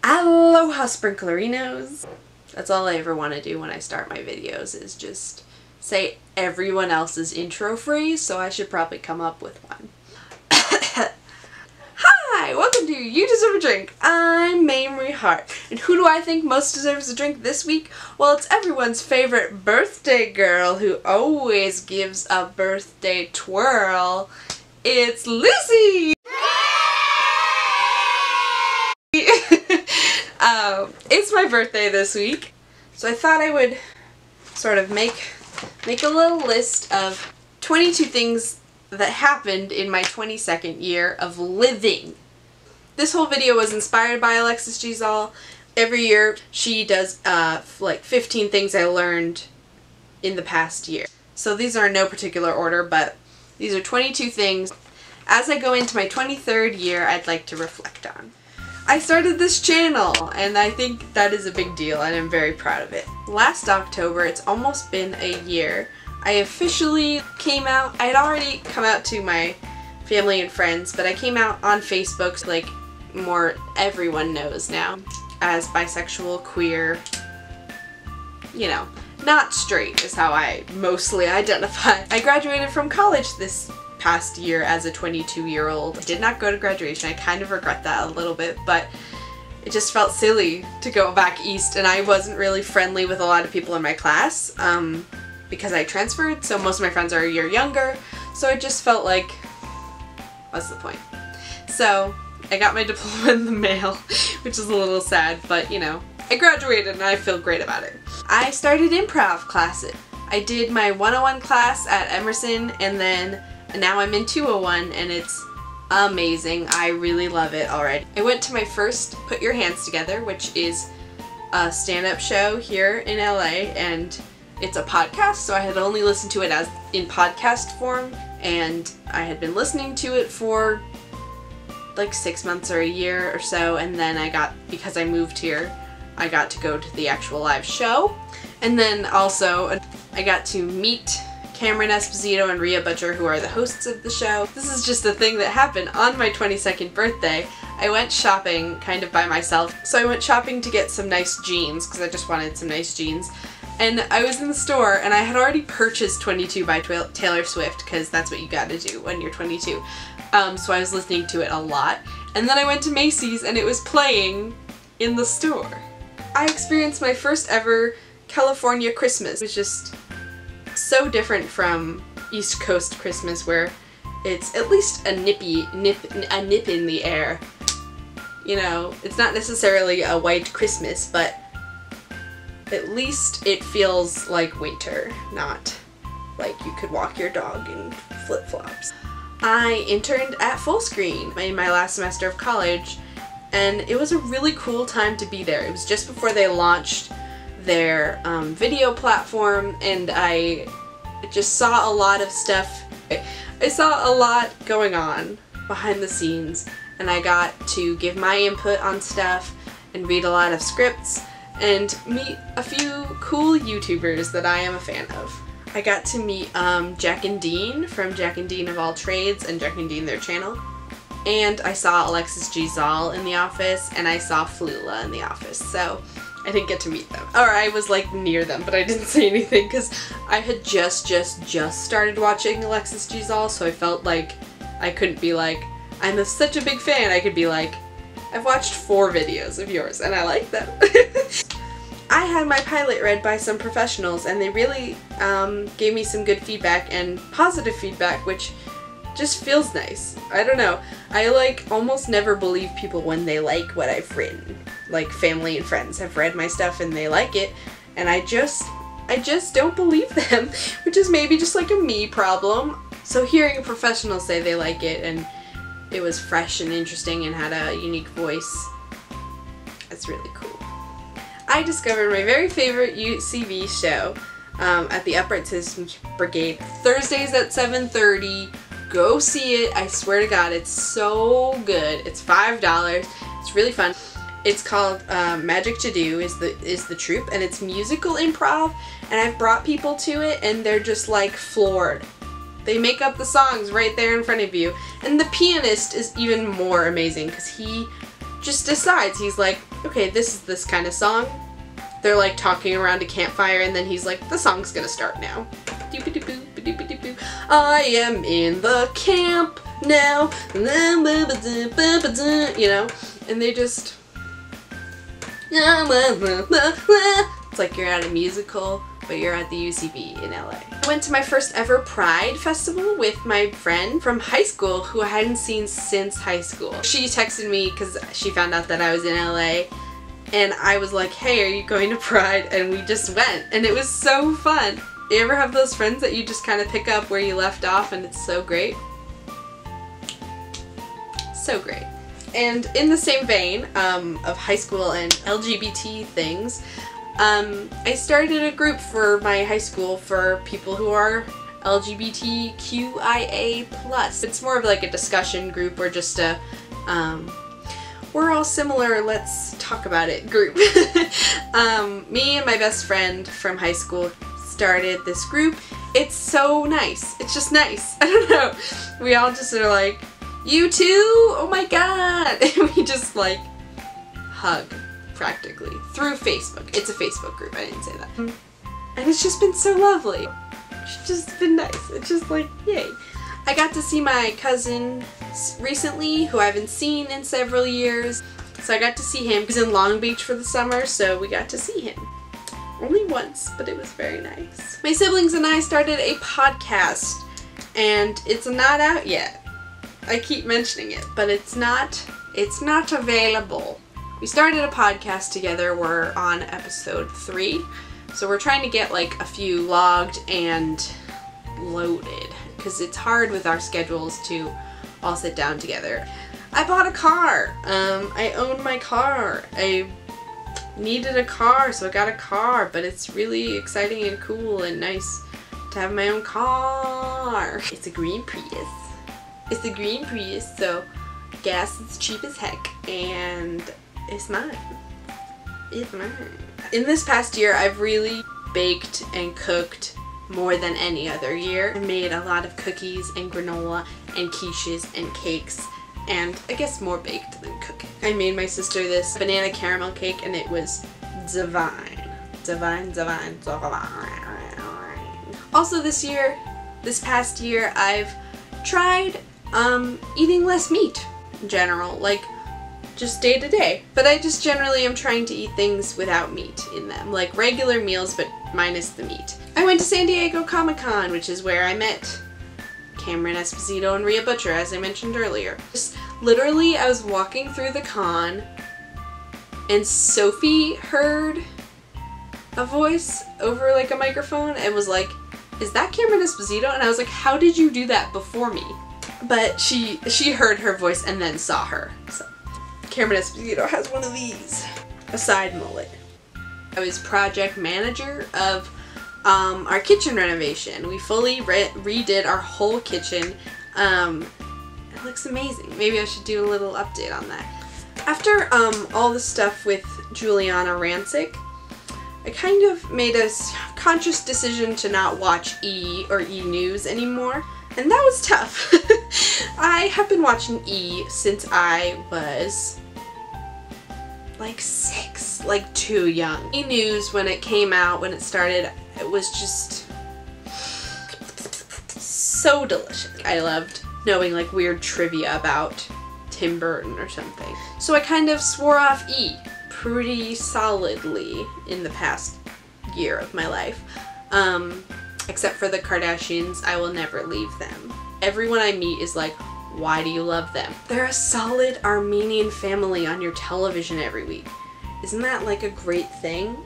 Aloha sprinklerinos! That's all I ever want to do when I start my videos, is just say everyone else's intro phrase, so I should probably come up with one. Hi! Welcome to You Deserve a Drink. I'm Mamrie Hart, and who do I think most deserves a drink this week? Well, it's everyone's favorite birthday girl who always gives a birthday twirl. It's Lucy! It's my birthday this week, so I thought I would sort of make a little list of 22 things that happened in my 22nd year of living. This whole video was inspired by Alexis G. Zoll. Every year she does like 15 things I learned in the past year. So these are in no particular order, but these are 22 things as I go into my 23rd year I'd like to reflect on. I started this channel, and I think that is a big deal, and I'm very proud of it. Last October, it's almost been a year, I officially came out. I had already come out to my family and friends, but I came out on Facebook, like more everyone knows now, as bisexual, queer, you know, not straight is how I mostly identify. I graduated from college this past year as a 22-year-old. I did not go to graduation. I kind of regret that a little bit, but it just felt silly to go back east, and I wasn't really friendly with a lot of people in my class because I transferred, so most of my friends are a year younger, so it just felt like, what's the point? So I got my diploma in the mail, which is a little sad, but you know, I graduated and I feel great about it. I started improv classes. I did my 101 class at Emerson, and now I'm in 201, and it's amazing. I really love it already. I went to my first Put Your Hands Together, which is a stand-up show here in LA, and it's a podcast, so I had only listened to it as in podcast form, and I had been listening to it for like 6 months or a year or so, and then because I moved here, I got to go to the actual live show. And then also I got to meet Cameron Esposito and Rhea Butcher, who are the hosts of the show. This is just a thing that happened on my 22nd birthday. I went shopping kind of by myself. So I went shopping to get some nice jeans, because I just wanted some nice jeans. And I was in the store, and I had already purchased 22 by Taylor Swift, because that's what you gotta do when you're 22. So I was listening to it a lot. And then I went to Macy's, and it was playing in the store. I experienced my first ever California Christmas. It was just so different from East Coast Christmas, where it's at least a nip in the air. You know, it's not necessarily a white Christmas, but at least it feels like winter, not like you could walk your dog in flip-flops. I interned at Fullscreen in my last semester of college, and it was a really cool time to be there. It was just before they launched their video platform, and I just saw a lot of stuff. I saw a lot going on behind the scenes, and I got to give my input on stuff and read a lot of scripts and meet a few cool YouTubers that I am a fan of. I got to meet Jack and Dean from Jack and Dean of All Trades and Jack and Dean, their channel. And I saw Alexis G. Zoll in the office, and I saw Flula in the office, so I didn't get to meet them. Or I was like near them, but I didn't say anything because I had just started watching Alexis G. Zoll, so I felt like I couldn't be like, I'm such a big fan. I could be like, I've watched 4 videos of yours and I like them. I had my pilot read by some professionals, and they really gave me some good feedback and positive feedback, which just feels nice. I don't know. I like almost never believe people when they like what I've written. Like family and friends have read my stuff and they like it, and I just don't believe them, which is maybe just like a me problem. So hearing a professional say they like it and it was fresh and interesting and had a unique voice, that's really cool. I discovered my very favorite UCB show at the Upright Citizens Brigade, Thursdays at 7:30. Go see it. I swear to God, it's so good. It's $5. It's really fun. It's called Magic to Do is the troupe, and it's musical improv, and I've brought people to it and they're just like floored. They make up the songs right there in front of you, and the pianist is even more amazing because he just decides. He's like, okay, this is this kind of song. They're like talking around a campfire and then he's like, the song's gonna start now. I am in the camp now, you know, and they just, it's like you're at a musical, but you're at the UCB in LA. I went to my first ever Pride festival with my friend from high school who I hadn't seen since high school. She texted me because she found out that I was in LA, and I was like, hey, are you going to Pride? And we just went, and it was so fun. You ever have those friends that you just kind of pick up where you left off and it's so great? So great. And in the same vein of high school and LGBT things, I started a group for my high school for people who are LGBTQIA+. It's more of like a discussion group or just a, we're all similar, let's talk about it group. Me and my best friend from high school started this group. It's so nice. It's just nice. I don't know. We all just are like, you too? Oh my god! And we just like hug practically through Facebook. It's a Facebook group, I didn't say that. And it's just been so lovely. It's just been nice. It's just like, yay. I got to see my cousin recently, who I haven't seen in several years. So I got to see him. He's in Long Beach for the summer, so we got to see him. Only once, but it was very nice. My siblings and I started a podcast, and it's not out yet. I keep mentioning it, but it's not available. We started a podcast together. We're on episode 3. So we're trying to get like a few logged and loaded because it's hard with our schedules to all sit down together. I bought a car. I own my car. I needed a car, so I got a car, but it's really exciting and cool and nice to have my own car. It's a green Prius. It's a green Prius, so gas is cheap as heck, and it's mine. It's mine. In this past year, I've really baked and cooked more than any other year. I made a lot of cookies and granola and quiches and cakes, and I guess more baked than cooking. I made my sister this banana caramel cake, and it was divine. Divine, divine, divine. Also this past year, I've tried eating less meat in general, like just day to day. But I just generally am trying to eat things without meat in them, like regular meals but minus the meat. I went to San Diego Comic-Con, which is where I met Cameron Esposito and Rhea Butcher, as I mentioned earlier. Just literally, I was walking through the con and Sophie heard a voice over like a microphone and was like, is that Cameron Esposito? And I was like, how did you do that before me? But she heard her voice and then saw her. So Cameron Esposito has one of these. A side mullet. I was project manager of our kitchen renovation. We fully redid our whole kitchen. It looks amazing. Maybe I should do a little update on that. After all the stuff with Juliana Rancic, I kind of made a conscious decision to not watch E! Or E! News anymore, and that was tough. I have been watching E! Since I was like 6, like too young. E! News, when it came out, when it started, it was just so delicious. I loved knowing like weird trivia about Tim Burton or something. So I kind of swore off E! Pretty solidly in the past year of my life. Except for the Kardashians, I will never leave them. Everyone I meet is like, why do you love them? They're a solid Armenian family on your television every week. Isn't that like a great thing?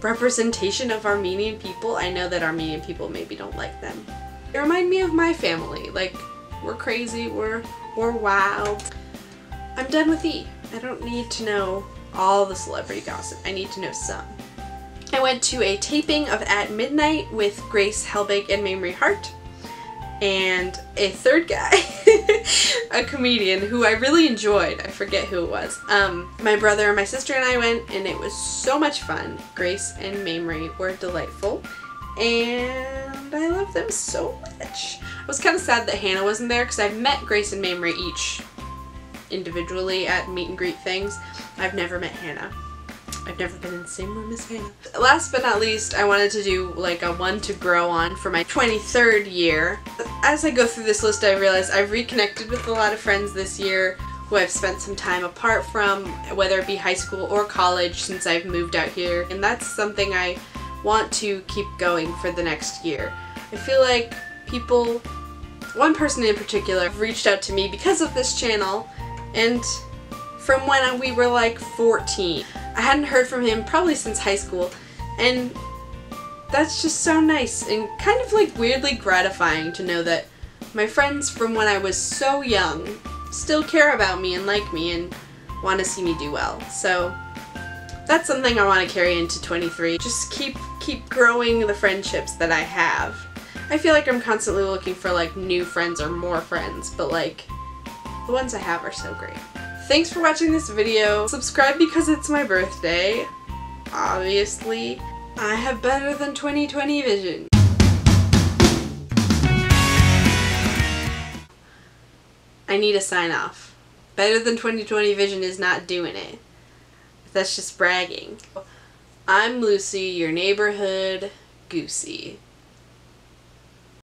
Representation of Armenian people. I know that Armenian people maybe don't like them. They remind me of my family. Like, we're crazy, we're wild. I'm done with E! I don't need to know all the celebrity gossip. I need to know some. I went to a taping of At Midnight with Grace Helbig and Mamrie Hart, and a third guy, a comedian who I really enjoyed. I forget who it was. My brother and my sister and I went, and it was so much fun. Grace and Mamrie were delightful, and I love them so much. I was kind of sad that Hannah wasn't there because I've met Grace and Mamrie each individually at meet and greet things. I've never met Hannah. I've never been in the same room as Hannah. Last but not least, I wanted to do like a one to grow on for my 23rd year. As I go through this list, I realize I've reconnected with a lot of friends this year who I've spent some time apart from, whether it be high school or college, since I've moved out here. And that's something I want to keep going for the next year. I feel like people, one person in particular, reached out to me because of this channel, and from when we were like 14. I hadn't heard from him probably since high school, and that's just so nice and kind of like weirdly gratifying to know that my friends from when I was so young still care about me and like me and want to see me do well. So that's something I want to carry into 23. Just keep growing the friendships that I have. I feel like I'm constantly looking for like new friends or more friends, but like the ones I have are so great. Thanks for watching this video. Subscribe because it's my birthday. Obviously, I have better than 20/20 vision. I need a sign off. Better than 20/20 vision is not doing it. That's just bragging. I'm Lucy, your neighborhood Goosey.